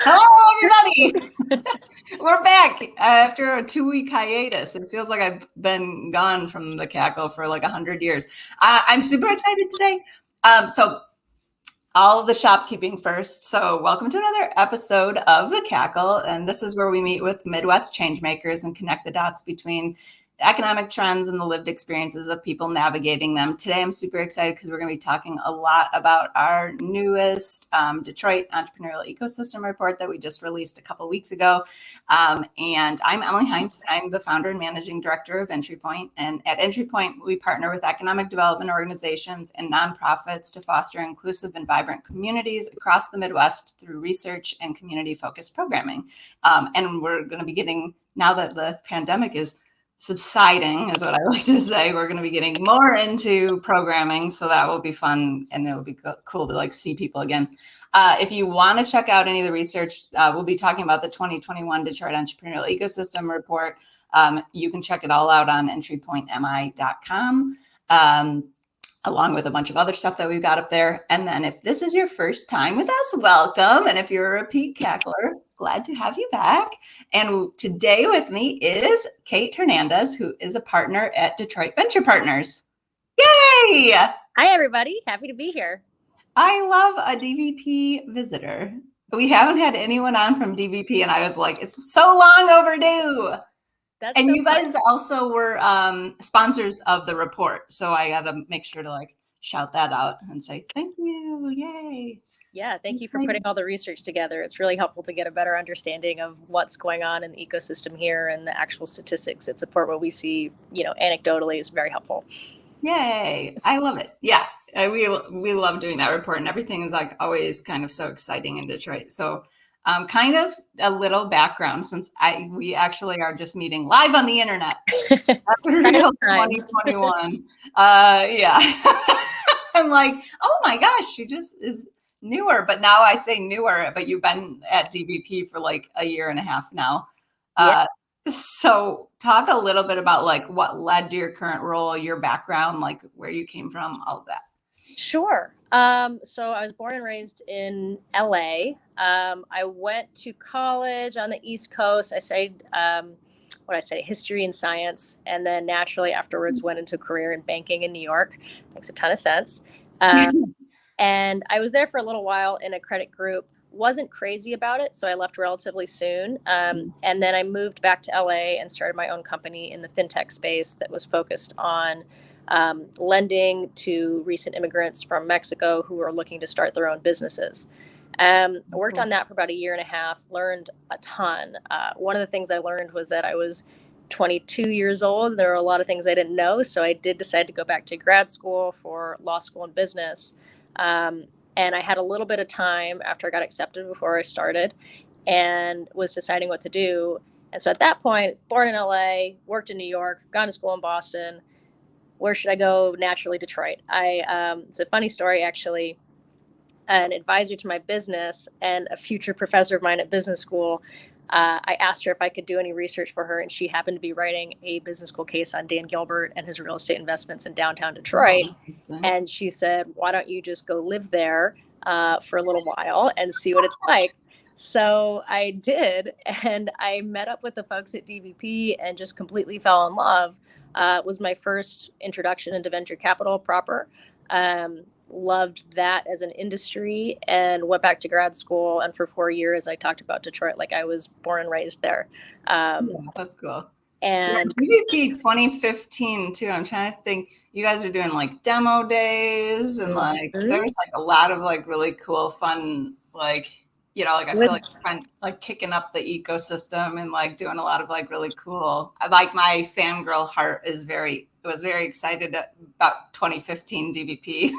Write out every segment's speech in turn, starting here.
Hello, everybody. We're back after a 2-week hiatus. It feels like I've been gone from the Cackle for like 100 years. I'm super excited today. So all of the shopkeeping first. So welcome to another episode of the Cackle. And this is where we meet with Midwest changemakers and connect the dots between economic trends and the lived experiences of people navigating them. Today, I'm super excited because we're going to be talking a lot about our newest Detroit Entrepreneurial Ecosystem report that we just released a couple weeks ago. And I'm Emily Heinz. I'm the founder and managing director of Entry Point. And at Entry Point, we partner with economic development organizations and nonprofits to foster inclusive and vibrant communities across the Midwest through research and community-focused programming. And we're going to be getting, now that the pandemic is subsiding, is what I like to say, we're going to be getting more into programming, so that will be fun, and it will be cool to like see people again. If you want to check out any of the research, we'll be talking about the 2021 Detroit Entrepreneurial Ecosystem Report. You can check it all out on entrypointmi.com, along with a bunch of other stuff that we've got up there. And then if this is your first time with us, welcome. And if you're a repeat Cackler, glad to have you back. And today with me is Kate Hernandez, who is a partner at Detroit Venture Partners. Yay! Hi, everybody. Happy to be here. I love a DVP visitor. We haven't had anyone on from DVP, and I was like, it's so long overdue. And so you guys also were sponsors of the report. So I got to make sure to like shout that out and say, thank you. Yay. Yeah, thank you for putting all the research together. It's really helpful to get a better understanding of what's going on in the ecosystem here and the actual statistics that support what we see, anecdotally is very helpful. Yay. I love it. Yeah. We love doing that report, and everything is like always kind of so exciting in Detroit. So kind of a little background, since we actually are just meeting live on the internet. That's real 2021. Yeah. I'm like, oh my gosh, she just is newer. But now I say newer, but you've been at DVP for like a year and a half now. Yeah. So talk a little bit about like what led to your current role, your background, like where you came from, all of that. Sure. So I was born and raised in LA. I went to college on the East Coast. I studied, history and science. And then naturally afterwards went into a career in banking in New York. Makes a ton of sense. And I was there for a little while in a credit group. Wasn't crazy about it, so I left relatively soon. And then I moved back to LA and started my own company in the fintech space that was focused on lending to recent immigrants from Mexico who were looking to start their own businesses. I worked on that for about a year and a half, learned a ton. One of the things I learned was that I was 22 years old. There were a lot of things I didn't know, so I did decide to go back to grad school for law school and business. And I had a little bit of time after I got accepted before I started and was deciding what to do. And so at that point, born in LA, worked in New York, gone to school in Boston. Where should I go? Naturally, Detroit. It's a funny story, actually. An advisor to my business and a future professor of mine at business school, I asked her if I could do any research for her, and she happened to be writing a business school case on Dan Gilbert and his real estate investments in downtown Detroit. And she said, why don't you just go live there for a little while and see what it's like? So I did, and I met up with the folks at DVP and just completely fell in love. It was my first introduction into venture capital proper. Loved that as an industry and went back to grad school. And for 4 years, I talked about Detroit like I was born and raised there. That's cool. And DVP 2015 too. I'm trying to think. You guys are doing like demo days, and like there's like a lot of like really cool, fun, like I feel like fun, like kicking up the ecosystem and like doing a lot of like really cool. Like my fangirl heart was very excited about 2015 DVP.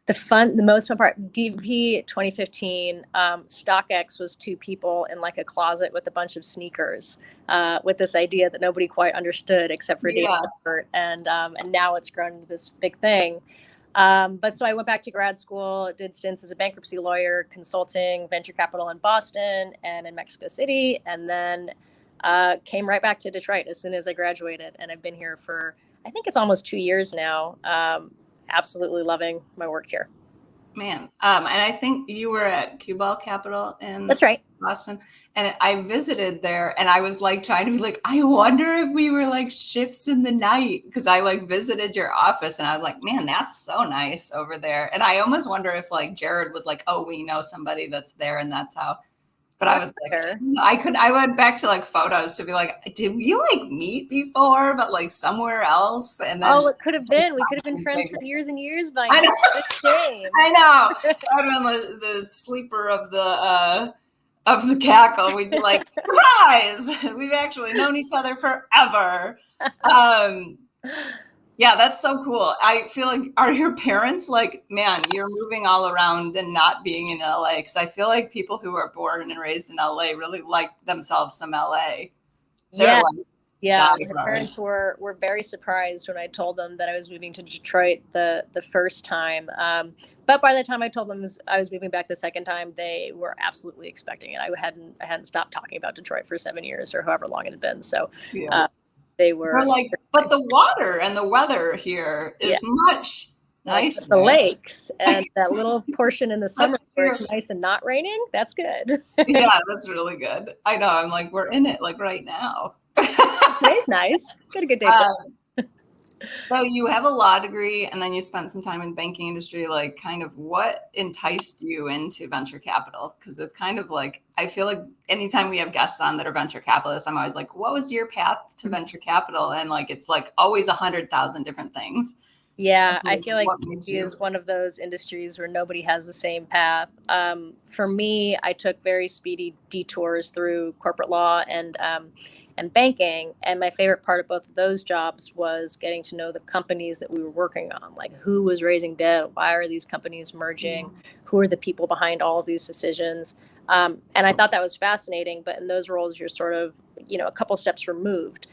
The most fun part, DVP 2015, StockX was two people in like a closet with a bunch of sneakers, with this idea that nobody quite understood except for Dan Gilbert, and now it's grown into this big thing. But so I went back to grad school, did stints as a bankruptcy lawyer, consulting venture capital in Boston and in Mexico City, and then came right back to Detroit as soon as I graduated. And I've been here for, I think it's almost 2 years now. Absolutely loving my work here. Man. And I think you were at Cue Ball Capital in That's right. Boston, and I visited there, and I was like trying to be like, I wonder if we were like ships in the night, because I like visited your office, and I was like, man, that's so nice over there. And I almost wonder if like Jared was like, oh, we know somebody that's there, and that's how. But I was like, I went back to like photos to be like, did we like meet before, but like somewhere else? And then it could have been. We could have been friends for years and years by I now. know. I know. I'd been the sleeper of the Cackle. We'd be like, surprise! We've actually known each other forever. Yeah, that's so cool. I feel like, are your parents like, man, you're moving all around and not being in LA? Because I feel like people who are born and raised in LA really like themselves some LA. Yeah. Yeah, my parents were very surprised when I told them that I was moving to Detroit the first time. But by the time I told them I was moving back the second time, they were absolutely expecting it. I hadn't stopped talking about Detroit for 7 years or however long it had been. So they were like, but the water and the weather here is much nicer. The lakes and that little portion in the summer where it's nice and not raining. That's good. Yeah, that's really good. I know. I'm like, we're in it like right now. Today's nice. Got a good day. So you have a law degree, and then you spent some time in the banking industry. Like, kind of what enticed you into venture capital? Because it's kind of like, I feel like anytime we have guests on that are venture capitalists, I'm always like, what was your path to venture capital? And like, it's like always 100,000 different things. Yeah, I feel like it is one of those industries where nobody has the same path. For me, I took very speedy detours through corporate law and banking. And my favorite part of both of those jobs was getting to know the companies that we were working on, like who was raising debt, why are these companies merging, who are the people behind all of these decisions. And I thought that was fascinating. But in those roles, you're sort of, a couple steps removed.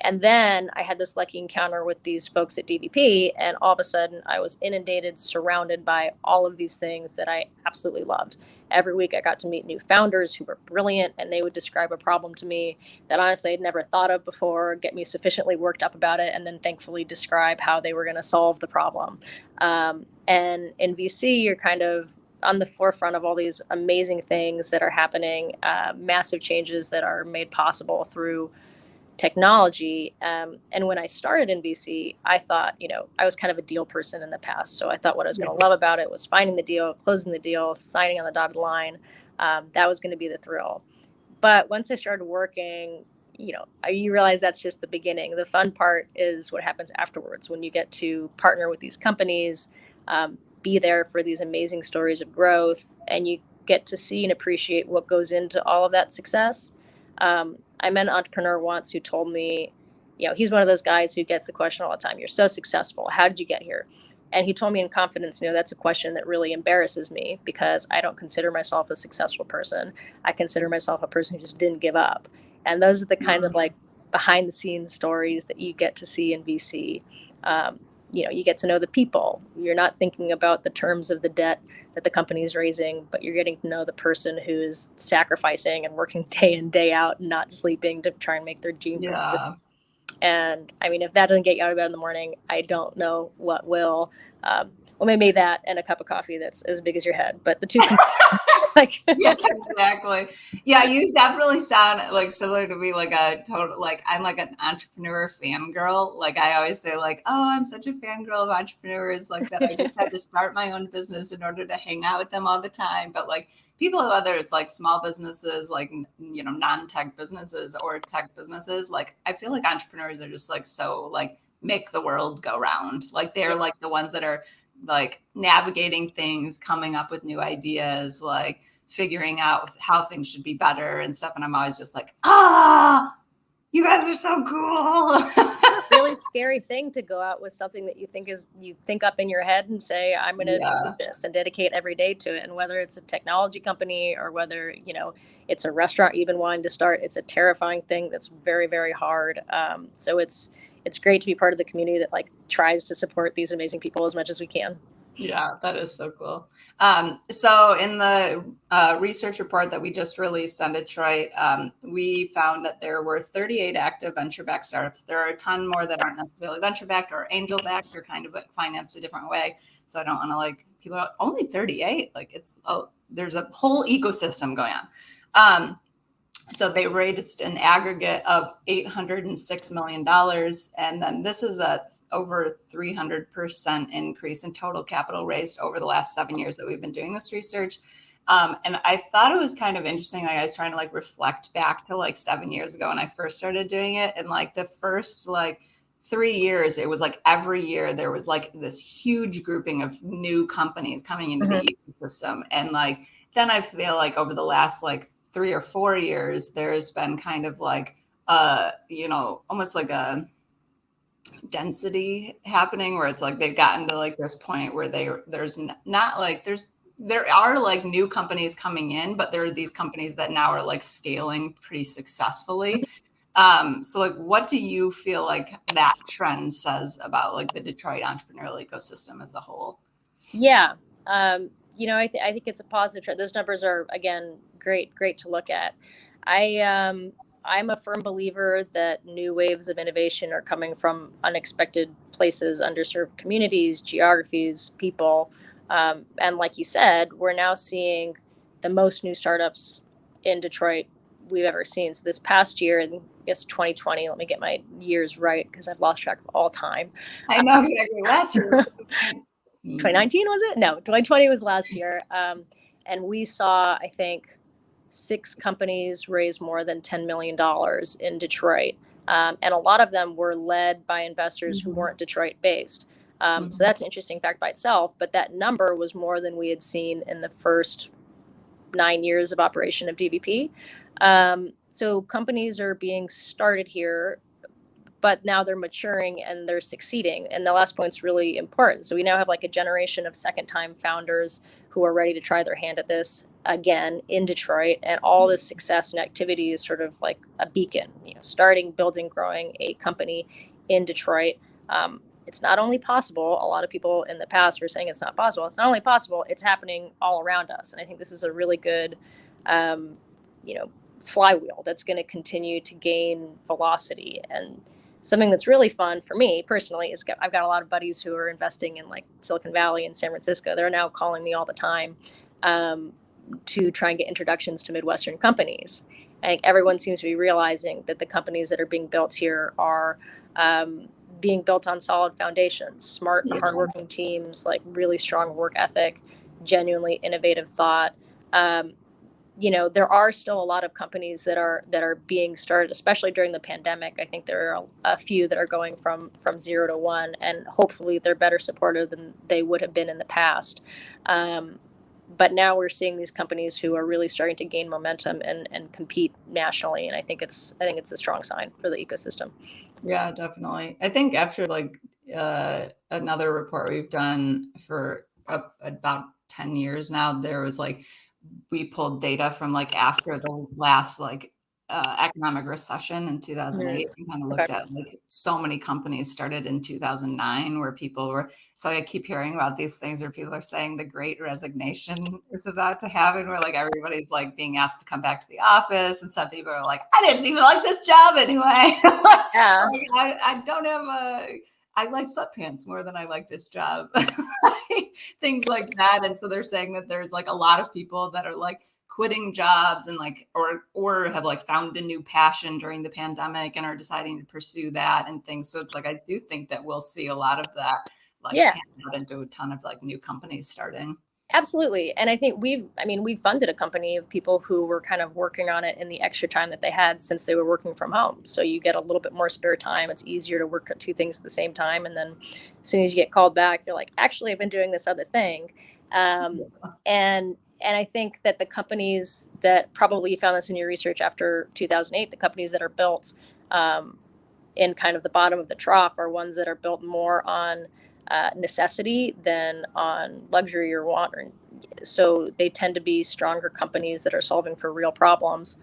And then I had this lucky encounter with these folks at DVP, and all of a sudden I was inundated, surrounded by all of these things that I absolutely loved. Every week I got to meet new founders who were brilliant, and they would describe a problem to me that honestly I'd never thought of before, get me sufficiently worked up about it, and then thankfully describe how they were going to solve the problem. And in VC, you're kind of on the forefront of all these amazing things that are happening, massive changes that are made possible through technology. And when I started in VC, I thought, I was kind of a deal person in the past. So I thought what I was going to love about it was finding the deal, closing the deal, signing on the dotted line. That was going to be the thrill. But once I started working, you realize that's just the beginning. The fun part is what happens afterwards when you get to partner with these companies, be there for these amazing stories of growth, and you get to see and appreciate what goes into all of that success. I met an entrepreneur once who told me, he's one of those guys who gets the question all the time. You're so successful. How did you get here? And he told me in confidence, that's a question that really embarrasses me because I don't consider myself a successful person. I consider myself a person who just didn't give up. And those are the kind of like behind the scenes stories that you get to see in VC. You get to know the people. You're not thinking about the terms of the debt that the company is raising, but you're getting to know the person who is sacrificing and working day in, day out, not sleeping to try and make their dream come true. And I mean, if that doesn't get you out of bed in the morning, I don't know what will. Well, maybe that and a cup of coffee that's as big as your head, but the two yeah, exactly. Yeah, you definitely sound like similar to me, like a total, like I'm like an entrepreneur fangirl. Like I always say like, oh, I'm such a fangirl of entrepreneurs, like that I just had to start my own business in order to hang out with them all the time. But like people, whether it's like small businesses, like, non-tech businesses or tech businesses, like I feel like entrepreneurs are just like, so like make the world go round. Like they're like the ones that are like navigating things, coming up with new ideas, like figuring out how things should be better and stuff. And I'm always just like, you guys are so cool. Really scary thing to go out with something that you think up in your head and say, I'm going to do this and dedicate every day to it. And whether it's a technology company or whether, it's a restaurant you've been wanting to start, it's a terrifying thing that's very, very hard. So it's great to be part of the community that like tries to support these amazing people as much as we can. Yeah, that is so cool. So in the research report that we just released on Detroit, we found that there were 38 active venture-backed startups. There are a ton more that aren't necessarily venture-backed or angel-backed or kind of financed a different way. So I don't want to like people are only 38. Like there's a whole ecosystem going on. So they raised an aggregate of $806 million. And then this is a over 300% increase in total capital raised over the last 7 years that we've been doing this research. And I thought it was kind of interesting. Like I was trying to like reflect back to like 7 years ago when I first started doing it. And like the first like 3 years, it was like every year there was like this huge grouping of new companies coming into the ecosystem. And like, then I feel like over the last like 3 or 4 years, there's been kind of like, almost like a density happening where it's like they've gotten to like this point where there are like new companies coming in, but there are these companies that now are like scaling pretty successfully. So like, what do you feel like that trend says about like the Detroit entrepreneurial ecosystem as a whole? Yeah. I think it's a positive trend. Those numbers are, again, great to look at. I'm a firm believer that new waves of innovation are coming from unexpected places, underserved communities, geographies, people. And like you said, we're now seeing the most new startups in Detroit we've ever seen. So this past year, I guess 2020, let me get my years right because I've lost track of all time. I know exactly. Last year. 2019 was it? No, 2020 was last year. And we saw, I think, 6 companies raise more than $10 million in Detroit. And a lot of them were led by investors who weren't Detroit based. So that's an interesting fact by itself, but that number was more than we had seen in the first 9 years of operation of DVP. So companies are being started here, but now they're maturing and they're succeeding. And the last point's really important. So we now have like a generation of second-time founders who are ready to try their hand at this again in Detroit. And all this success and activity is sort of like a beacon, starting, building, growing a company in Detroit. It's not only possible, a lot of people in the past were saying it's not possible. It's not only possible, it's happening all around us. And I think this is a really good, flywheel that's going to continue to gain velocity. And something that's really fun for me personally is I've got a lot of buddies who are investing in like Silicon Valley and San Francisco. They're now calling me all the time to try and get introductions to Midwestern companies. I think everyone seems to be realizing that the companies that are being built here are being built on solid foundations, smart and hardworking teams, like really strong work ethic, genuinely innovative thought. There are still a lot of companies that are being started, especially during the pandemic. I think there are a few that are going from 0 to 1, and hopefully they're better supported than they would have been in the past. But now we're seeing these companies who are really starting to gain momentum and compete nationally, and I think it's a strong sign for the ecosystem. Yeah, definitely. I think after like another report we've done for about 10 years now, there was like we pulled data from like after the last like economic recession in 2008 and kind of looked at like so many companies started in 2009 where people were, so I keep hearing about these things where people are saying the Great Resignation is about to happen, where like everybody's like being asked to come back to the office and some people are like, I didn't even like this job anyway. Yeah. Like, I don't have I like sweatpants more than I like this job. Things like that. And so they're saying that there's like a lot of people that are like quitting jobs and like or have like found a new passion during the pandemic and are deciding to pursue that and things. So it's like I do think that we'll see a lot of that like pan out into a ton of like new companies starting. Absolutely. And I think we've funded a company of people who were kind of working on it in the extra time that they had since they were working from home. So you get a little bit more spare time. It's easier to work at 2 things at the same time. And then as soon as you get called back, you're like, actually, I've been doing this other thing. And I think that the companies that probably you found this in your research after 2008, the companies that are built in kind of the bottom of the trough are ones that are built more on necessity than on luxury or want or so they tend to be stronger companies that are solving for real problems.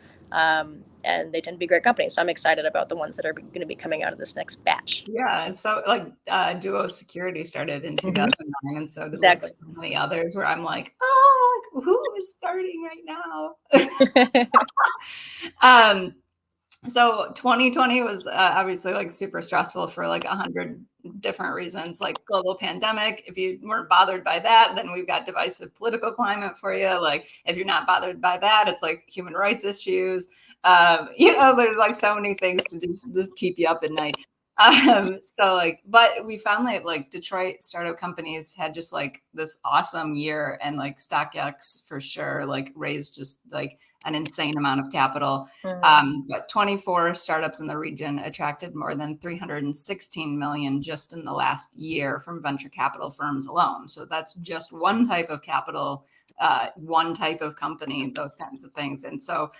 And they tend to be great companies. So I'm excited about the ones that are going to be coming out of this next batch. Yeah, and so like Duo Security started in 2009, and so did like Exactly. so many others where I'm like, oh, like, who is starting right now? So 2020 was obviously like super stressful for like 100 different reasons, like global pandemic. If you weren't bothered by that, then we've got divisive political climate for you. Like if you're not bothered by that, it's like human rights issues. There's like so many things to just keep you up at night. So like, but we found that like Detroit startup companies had just like this awesome year, and like StockX for sure, like raised just like an insane amount of capital. But 24 startups in the region attracted more than 316 million just in the last year from venture capital firms alone. So that's just one type of capital, one type of company, those kinds of things. And so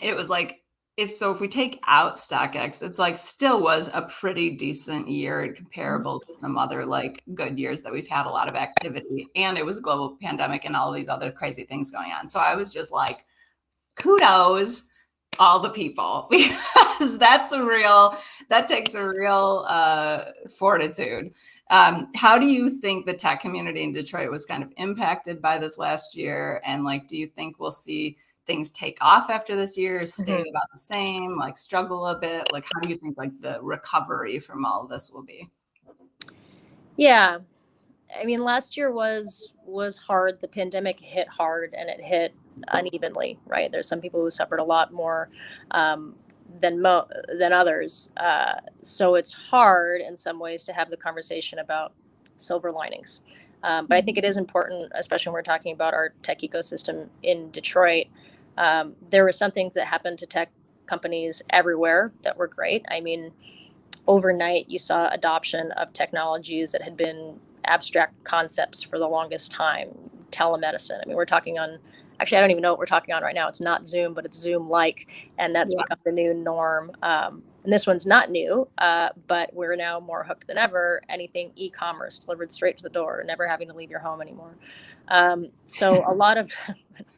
it was like, if we take out StockX, it's like still was a pretty decent year comparable to some other like good years that we've had a lot of activity. And it was a global pandemic and all these other crazy things going on. So I was just like, kudos all the people, because that takes a real fortitude. How do you think the tech community in Detroit was kind of impacted by this last year? And like, do you think we'll see things take off after this year, stay about the same, like struggle a bit? Like, how do you think like the recovery from all of this will be? Yeah. I mean, last year was hard. The pandemic hit hard, and it hit unevenly, right? There's some people who suffered a lot more than others. So it's hard in some ways to have the conversation about silver linings. But I think it is important, especially when we're talking about our tech ecosystem in Detroit. There were some things that happened to tech companies everywhere that were great. I mean, overnight, you saw adoption of technologies that had been abstract concepts for the longest time. Telemedicine. I mean, we're talking on, actually, I don't even know what we're talking on right now. It's not Zoom, but it's Zoom-like, and that's become the new norm. And this one's not new, but we're now more hooked than ever. Anything e-commerce delivered straight to the door, never having to leave your home anymore. So a lot of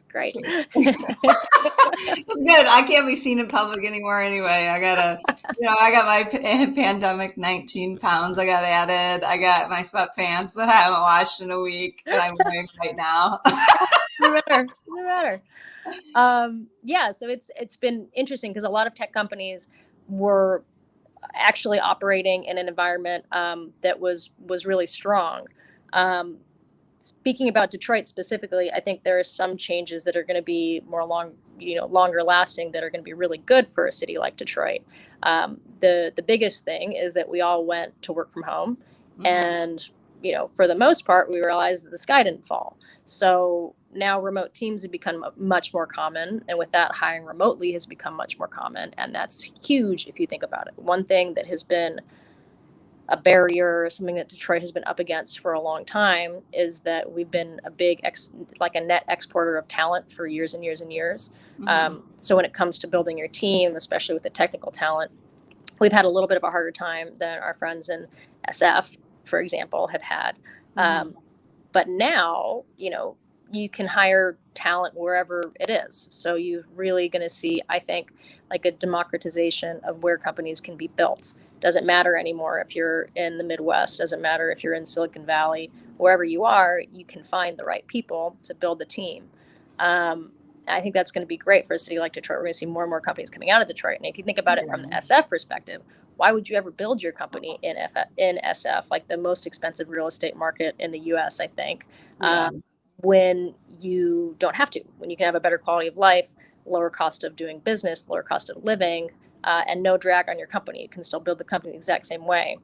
great. It's good. I can't be seen in public anymore anyway. I got my pandemic 19 pounds I got added. I got my sweatpants that I haven't washed in a week that I'm wearing right now. No matter. Yeah, so it's been interesting because a lot of tech companies were actually operating in an environment that was really strong. Speaking about Detroit specifically, I think there are some changes that are going to be longer lasting, that are going to be really good for a city like Detroit. The biggest thing is that we all went to work from home, and for the most part, we realized that the sky didn't fall. So now remote teams have become much more common, and with that, hiring remotely has become much more common, and that's huge if you think about it. One thing that has been a barrier, something that Detroit has been up against for a long time, is that we've been a big a net exporter of talent for years and years and years. So when it comes to building your team, especially with the technical talent, we've had a little bit of a harder time than our friends in SF, for example, have had. But now, you can hire talent wherever it is. So you're really going to see, I think, like a democratization of where companies can be built. Doesn't matter anymore if you're in the Midwest, doesn't matter if you're in Silicon Valley, wherever you are, you can find the right people to build the team. I think that's going to be great for a city like Detroit. We're going to see more and more companies coming out of Detroit. And if you think about it from the SF perspective, why would you ever build your company in SF, like the most expensive real estate market in the US, I think, when you don't have to, when you can have a better quality of life, lower cost of doing business, lower cost of living, and no drag on your company. You can still build the company the exact same way.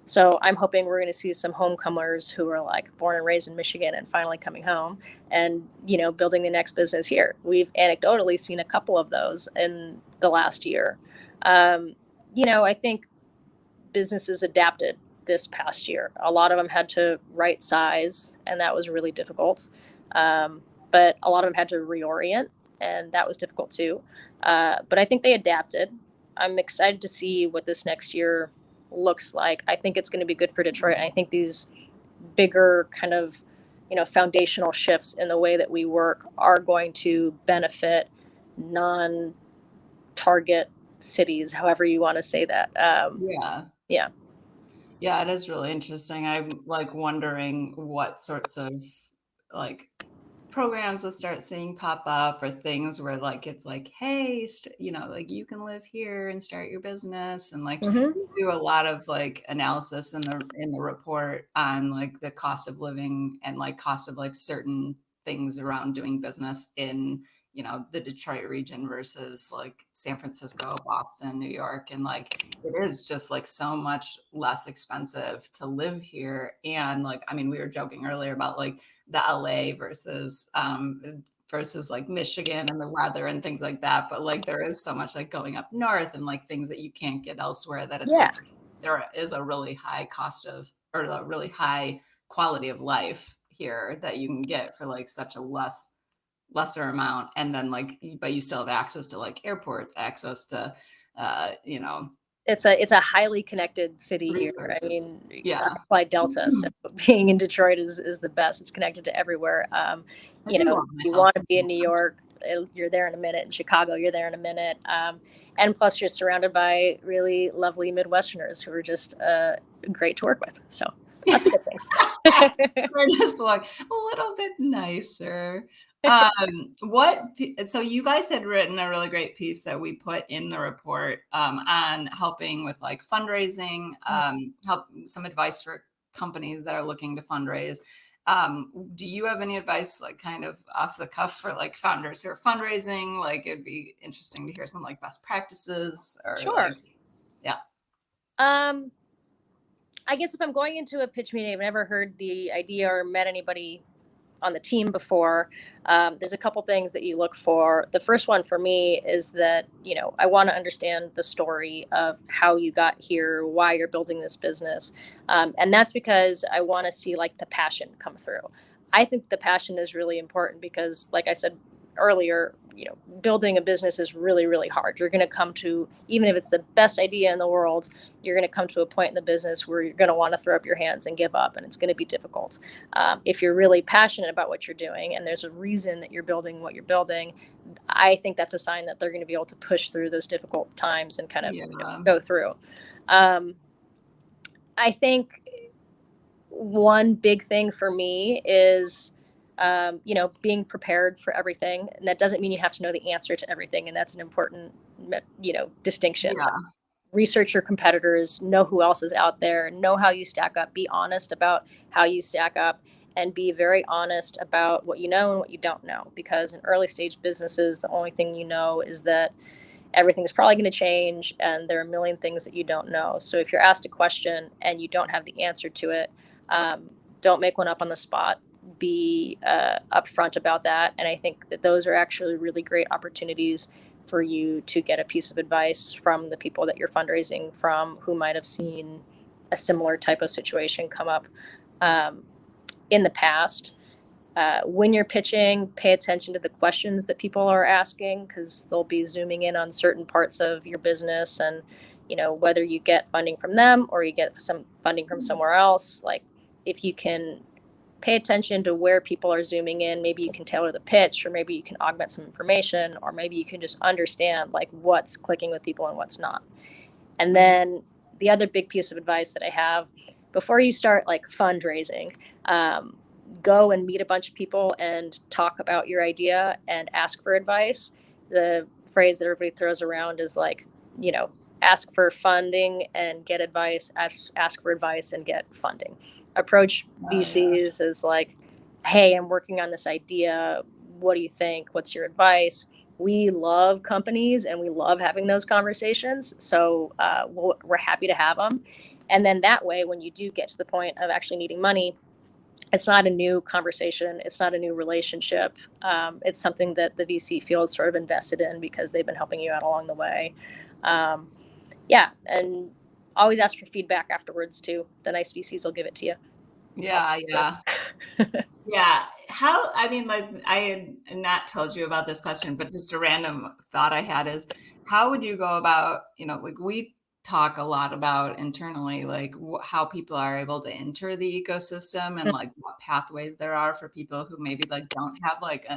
So I'm hoping we're going to see some homecomers who are like born and raised in Michigan and finally coming home and, building the next business here. We've anecdotally seen a couple of those in the last year. I think businesses adapted this past year. A lot of them had to right size, and that was really difficult. But a lot of them had to reorient, and that was difficult too. But I think they adapted. I'm excited to see what this next year looks like. I think it's going to be good for Detroit. I think these bigger kind of foundational shifts in the way that we work are going to benefit non-target cities, however you want to say that. Yeah. Yeah, it is really interesting. I'm like wondering what sorts of like programs will start seeing pop up, or things where like it's like, hey, like you can live here and start your business. And like Mm-hmm. we do a lot of like analysis in the report on like the cost of living and like cost of like certain things around doing business in the Detroit region versus like San Francisco, Boston, New York. And like it is just like so much less expensive to live here. And like, I mean, we were joking earlier about like the LA versus like Michigan and the weather and things like that. But like there is so much like going up north and like things that you can't get elsewhere, that it's like there is a really high cost of, or a really high quality of life here that you can get for like such a lesser amount. And then like, but you still have access to like airports, access to it's a highly connected city resources. Here. I mean, Yeah. Fly Delta. So being in Detroit is the best. It's connected to everywhere. You want to be in New York, you're there in a minute. In Chicago, you're there in a minute. And plus, you're surrounded by really lovely Midwesterners who are just great to work with. So lots of good things. We're just like a little bit nicer. So you guys had written a really great piece that we put in the report on helping with like fundraising, help some advice for companies that are looking to fundraise. Do you have any advice, like kind of off the cuff, for like founders who are fundraising? Like it'd be interesting to hear some like best practices or Sure. Yeah. I guess if I'm going into a pitch meeting, I've never heard the idea or met anybody on the team before, there's a couple things that you look for. The first one for me is that, I want to understand the story of how you got here, why you're building this business. And that's because I want to see like the passion come through. I think the passion is really important because, like I said earlier, building a business is really, really hard. You're going to come to, even if it's the best idea in the world, you're going to come to a point in the business where you're going to want to throw up your hands and give up, and it's going to be difficult. If you're really passionate about what you're doing and there's a reason that you're building what you're building, I think that's a sign that they're going to be able to push through those difficult times and kind of go through. I think one big thing for me is being prepared for everything. And that doesn't mean you have to know the answer to everything. And that's an important, distinction. Yeah. Research your competitors, know who else is out there, know how you stack up, be honest about how you stack up, and be very honest about what you know and what you don't know. Because in early stage businesses, the only thing you know is that everything's probably going to change and there are a million things that you don't know. So if you're asked a question and you don't have the answer to it, don't make one up on the spot. Be upfront about that. And I think that those are actually really great opportunities for you to get a piece of advice from the people that you're fundraising from, who might have seen a similar type of situation come up in the past. When you're pitching, pay attention to the questions that people are asking, because they'll be zooming in on certain parts of your business. And whether you get funding from them or you get some funding from somewhere else, like if you can pay attention to where people are zooming in, maybe you can tailor the pitch, or maybe you can augment some information, or maybe you can just understand like what's clicking with people and what's not. And then the other big piece of advice that I have, before you start like fundraising, go and meet a bunch of people and talk about your idea and ask for advice. The phrase that everybody throws around is like, ask for funding and get advice, ask for advice and get funding. Approach VCs as like, hey, I'm working on this idea. What do you think? What's your advice? We love companies and we love having those conversations. So we're happy to have them. And then that way, when you do get to the point of actually needing money, it's not a new conversation. It's not a new relationship. It's something that the VC feels sort of invested in because they've been helping you out along the way. And always ask for feedback afterwards too. The nice VCs will give it to you. Yeah. I mean, like I had not told you about this question, but just a random thought I had is, how would you go about, like we talk a lot about internally, like how people are able to enter the ecosystem and like what pathways there are for people who maybe like don't have like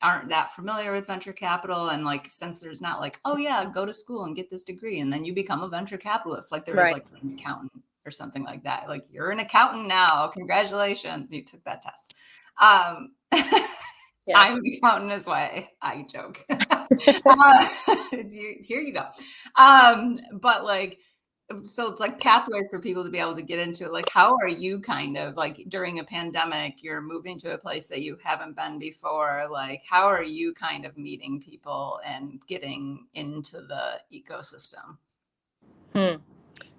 aren't that familiar with venture capital. And like, since there's not like, oh yeah, go to school and get this degree and then you become a venture capitalist, like there is like an accountant or something like that. Like, you're an accountant now. Congratulations. You took that test. I'm an accountant as well. I joke. Here you go. But like, so it's like pathways for people to be able to get into it. Like, how are you kind of like during a pandemic, you're moving to a place that you haven't been before? Like, how are you kind of meeting people and getting into the ecosystem?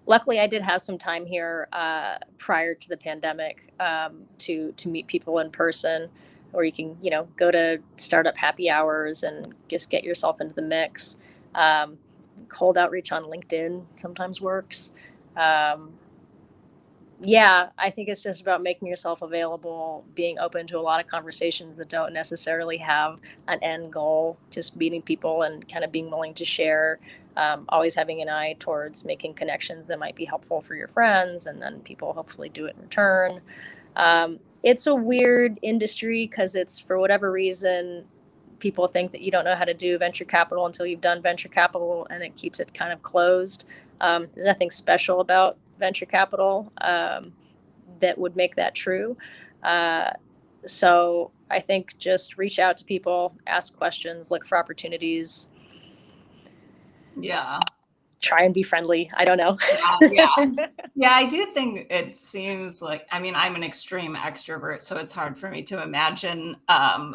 Luckily, I did have some time here prior to the pandemic to meet people in person, or you can, go to startup happy hours and just get yourself into the mix. Cold outreach on LinkedIn sometimes works. Yeah, I think it's just about making yourself available, being open to a lot of conversations that don't necessarily have an end goal, just meeting people and kind of being willing to share. Always having an eye towards making connections that might be helpful for your friends, and then people hopefully do it in return. It's a weird industry because it's, for whatever reason, people think that you don't know how to do venture capital until you've done venture capital, and it keeps it kind of closed. There's nothing special about venture capital that would make that true. So I think just reach out to people, ask questions, look for opportunities. Yeah. Try and be friendly. I don't know. Yeah, I do think it seems like, I mean, I'm an extreme extrovert, so it's hard for me to imagine a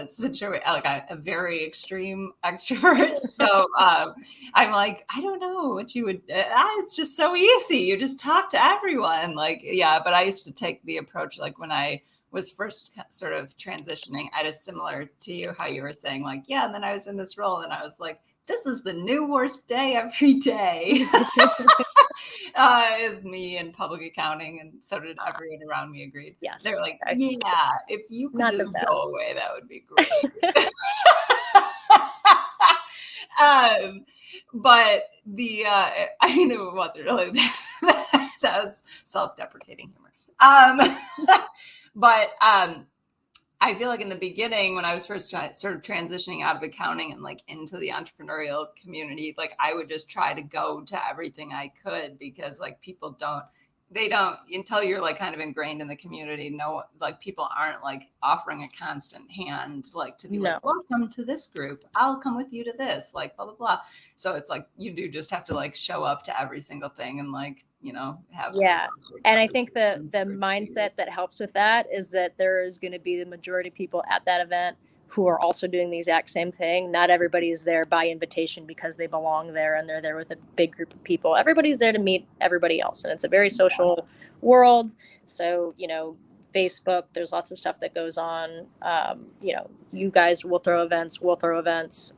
situation like a very extreme extrovert. So I'm like, I don't know what you would. It's just so easy. You just talk to everyone. Like, yeah. But I used to take the approach like when I was first sort of transitioning. I was similar to you, how you were saying like, yeah. And then I was in this role, and I was like, this is the new worst day every day. Is me in public accounting, and so did everyone around me agreed. Yes. They're like, yeah, if you could just go away, that would be great. But the I mean, it wasn't really that. That was self-deprecating humor. But I feel like in the beginning, when I was first sort of transitioning out of accounting and like into the entrepreneurial community, like I would just try to go to everything I could, because like people they don't, until you're like kind of ingrained in the community, like people aren't like offering a constant hand, like to be like, welcome to this group. I'll come with you to this, like blah, blah, blah. So it's like, you do just have to like show up to every single thing and like, have. Yeah. And I think the mindset that helps with that is that there is going to be the majority of people at that event who are also doing the exact same thing. Not everybody is there by invitation because they belong there and they're there with a big group of people. Everybody's there to meet everybody else. And it's a very social world. So, Facebook, there's lots of stuff that goes on. You guys will throw events, we'll throw events.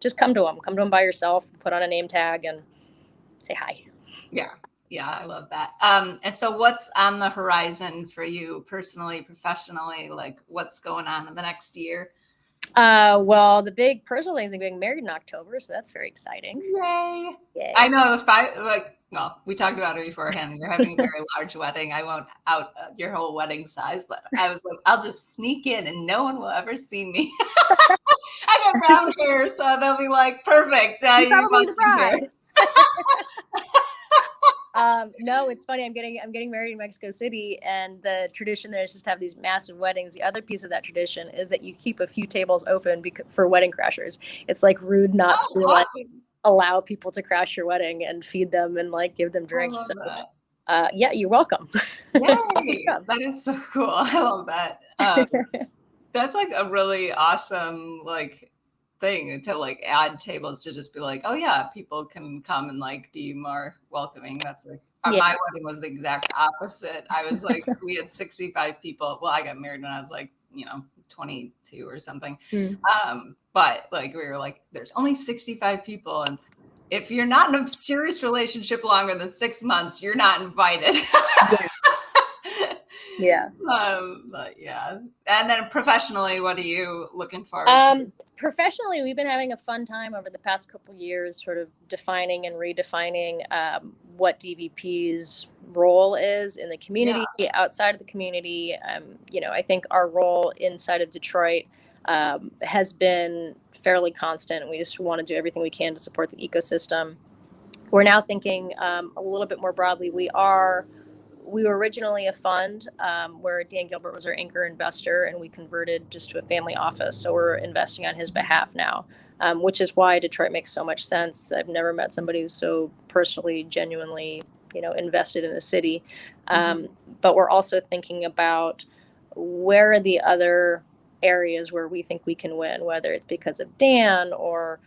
Just come to them by yourself, put on a name tag and say hi. Yeah, I love that. And so what's on the horizon for you personally, professionally? Like, what's going on in the next year? Well, the big personal thing is I'm getting married in October, so that's very exciting. Yay. I know we talked about it beforehand. You're having a very large wedding. I won't out your whole wedding size, but I was like, I'll just sneak in and no one will ever see me. I got brown hair, so they'll be like, perfect. You must be here. No, it's funny. I'm getting married in Mexico City, and the tradition there is just to have these massive weddings. The other piece of that tradition is that you keep a few tables open for wedding crashers. It's like rude not to like allow people to crash your wedding and feed them and like give them drinks. So, yeah, you're welcome. Yay! That is so cool. I love that. That's like a really awesome like thing to like add tables to just be like, oh yeah, people can come and like be more welcoming. That's like my wedding was the exact opposite. I was like, we had 65 people. Well, I got married when I was like, 22 or something. But like we were like, there's only 65 people, and if you're not in a serious relationship longer than 6 months, you're not invited. Yeah. But yeah. And then professionally, what are you looking forward to? Professionally, we've been having a fun time over the past couple of years, sort of defining and redefining what DVP's role is in the community, outside of the community. I think our role inside of Detroit has been fairly constant, and we just want to do everything we can to support the ecosystem. We're now thinking a little bit more broadly. We were originally a fund where Dan Gilbert was our anchor investor, and we converted just to a family office. So we're investing on his behalf now, which is why Detroit makes so much sense. I've never met somebody who's so personally, genuinely, invested in the city. But we're also thinking about where are the other areas where we think we can win, whether it's because of Dan or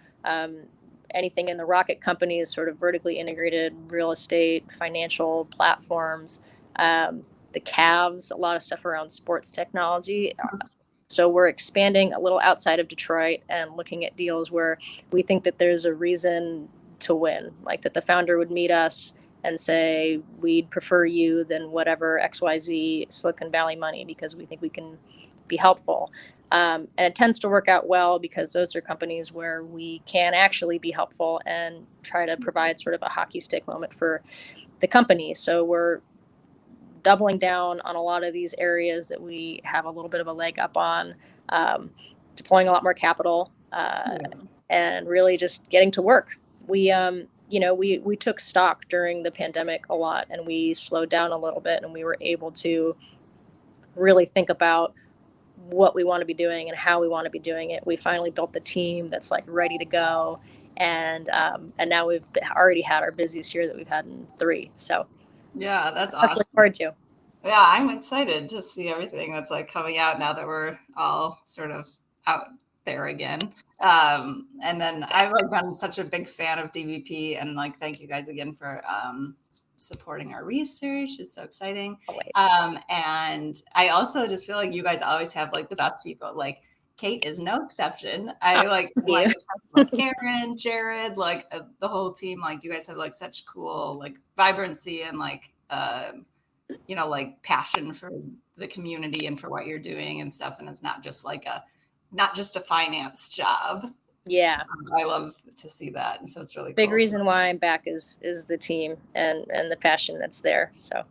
anything in the Rocket companies, sort of vertically integrated real estate, financial platforms, the Cavs, a lot of stuff around sports technology. So we're expanding a little outside of Detroit and looking at deals where we think that there's a reason to win, like that the founder would meet us and say, we'd prefer you than whatever XYZ Silicon Valley money, because we think we can be helpful. And it tends to work out well because those are companies where we can actually be helpful and try to provide sort of a hockey stick moment for the company. So we're doubling down on a lot of these areas that we have a little bit of a leg up on, deploying a lot more capital, and really just getting to work. We took stock during the pandemic a lot, and we slowed down a little bit, and we were able to really think about what we want to be doing and how we want to be doing it. We finally built the team that's like ready to go, and now we've already had our busiest year that we've had in 3. So yeah, that's awesome. Look forward to. Yeah, I'm excited to see everything that's like coming out now that we're all sort of out there again. And then I've like been such a big fan of DVP, and like thank you guys again for supporting our research. It's so exciting. And I also just feel like you guys always have like the best people. Like Kate is no exception. I like Karen, Jared, like the whole team. Like you guys have like such cool like vibrancy and like like passion for the community and for what you're doing and stuff. And it's not just a finance job. Yeah. So I love to see that. And so it's really big cool. reason why I'm back is the team and the passion that's there. So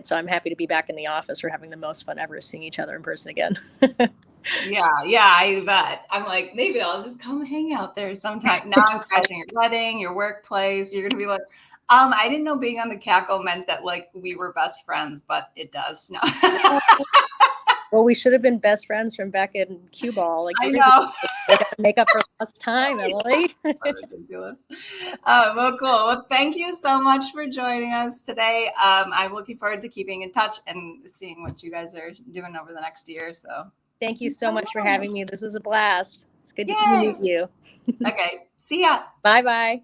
so I'm happy to be back in the office. We're having the most fun ever seeing each other in person again. Yeah, I bet. I'm like, maybe I'll just come hang out there sometime. Now I'm crashing your wedding, your workplace. You're gonna be like, I didn't know being on the Cackle meant that like we were best friends, but it does. No. Well, we should have been best friends from back in cue ball. Like I know. Make up for lost time, Emily. So ridiculous. Well, cool. Well, thank you so much for joining us today. I'm looking forward to keeping in touch and seeing what you guys are doing over the next year. So thank you so much for having me. This was a blast. It's good to meet you. Okay. See ya. Bye-bye.